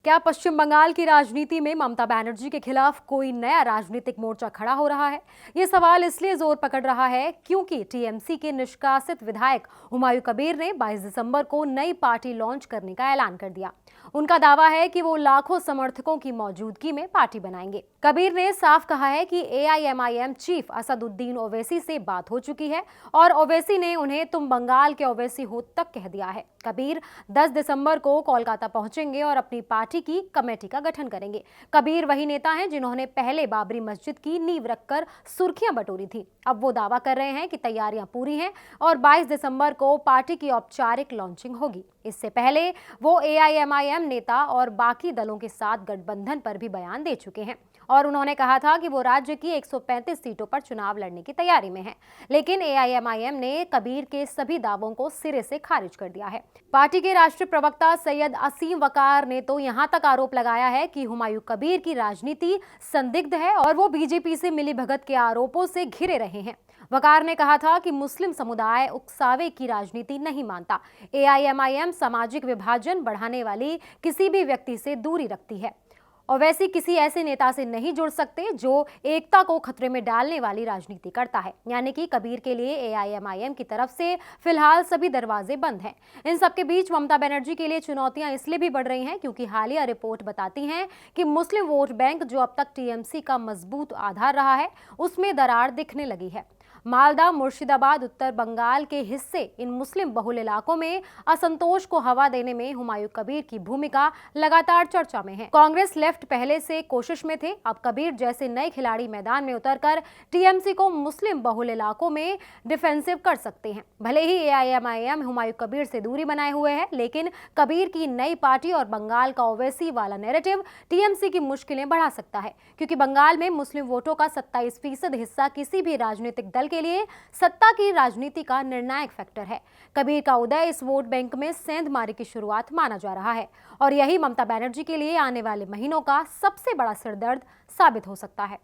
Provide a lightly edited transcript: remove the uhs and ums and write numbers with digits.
क्या पश्चिम बंगाल की राजनीति में ममता बनर्जी के खिलाफ कोई नया राजनीतिक मोर्चा खड़ा हो रहा है? ये सवाल इसलिए जोर पकड़ रहा है क्योंकि टीएमसी के निष्कासित विधायक हुमायूं कबीर ने 22 दिसंबर को नई पार्टी लॉन्च करने का ऐलान कर दिया। उनका दावा है कि वो लाखों समर्थकों की मौजूदगी में पार्टी बनाएंगे। कबीर ने साफ कहा है कि एआईएमआईएम चीफ असदुद्दीन ओवैसी से बात हो चुकी है और ओवैसी ने उन्हें तुम बंगाल के ओवैसी हो तक कह दिया है। कबीर 10 दिसंबर को कोलकाता पहुंचेंगे और अपनी पार्टी की कमेटी का गठन करेंगे। कबीर वही नेता हैं जिन्होंने पहले बाबरी मस्जिद की नींव रखकर सुर्खियां बटोरी थी। अब वो दावा कर रहे हैं कि तैयारियां पूरी हैं और 22 दिसंबर को पार्टी की औपचारिक लॉन्चिंग होगी। इससे पहले वो एआईएमआईएम नेता और बाकी दलों के साथ गठबंधन पर भी बयान दे चुके हैं और उन्होंने कहा था कि वो राज्य की 135 सीटों पर चुनाव लड़ने की तैयारी में है। लेकिन एआईएमआईएम ने कबीर के सभी दावों को सिरे से खारिज कर दिया है। पार्टी के राष्ट्रीय प्रवक्ता सैयद असीम वकार ने तो यहां तक आरोप लगाया है कि हुमायूं कबीर की राजनीति संदिग्ध है और वो बीजेपी से मिलीभगत के आरोपों से घिरे रहे हैं। वकार ने कहा था कि मुस्लिम समुदाय उकसावे की राजनीति नहीं मानता। एआईएमआईएम सामाजिक विभाजन बढ़ाने वाली किसी भी व्यक्ति से दूरी रखती है और वैसे किसी ऐसे नेता से नहीं जुड़ सकते जो एकता को खतरे में डालने वाली राजनीति करता है। यानी कि कबीर के लिए एआईएमआईएम की तरफ से फिलहाल सभी दरवाजे बंद हैं। इन सबके बीच ममता बनर्जी के लिए चुनौतियां इसलिए भी बढ़ रही हैं क्योंकि हालिया रिपोर्ट बताती हैं कि मुस्लिम वोट बैंक जो अब तक टीएमसी का मजबूत आधार रहा है उसमें दरार दिखने लगी है। मालदा, मुर्शिदाबाद, उत्तर बंगाल के हिस्से इन मुस्लिम बहुल इलाकों में असंतोष को हवा देने में हुमायूं कबीर की भूमिका लगातार चर्चा में है। कांग्रेस लेफ्ट पहले से कोशिश में थे। अब कबीर जैसे नए खिलाड़ी मैदान में उतरकर टीएमसी को मुस्लिम बहुल इलाकों में डिफेंसिव कर सकते हैं। भले ही एआईएमआईएम हुमायूं कबीर से दूरी बनाए हुए है, लेकिन कबीर की नई पार्टी और बंगाल का ओवैसी वाला नैरेटिव टीएमसी की मुश्किलें बढ़ा सकता है क्योंकि बंगाल में मुस्लिम वोटों का 27% हिस्सा किसी भी राजनीतिक दल के लिए सत्ता की राजनीति का निर्णायक फैक्टर है। कबीर का उदय इस वोट बैंक में सेंधमारी की शुरुआत माना जा रहा है और यही ममता बनर्जी के लिए आने वाले महीनों का सबसे बड़ा सिरदर्द साबित हो सकता है।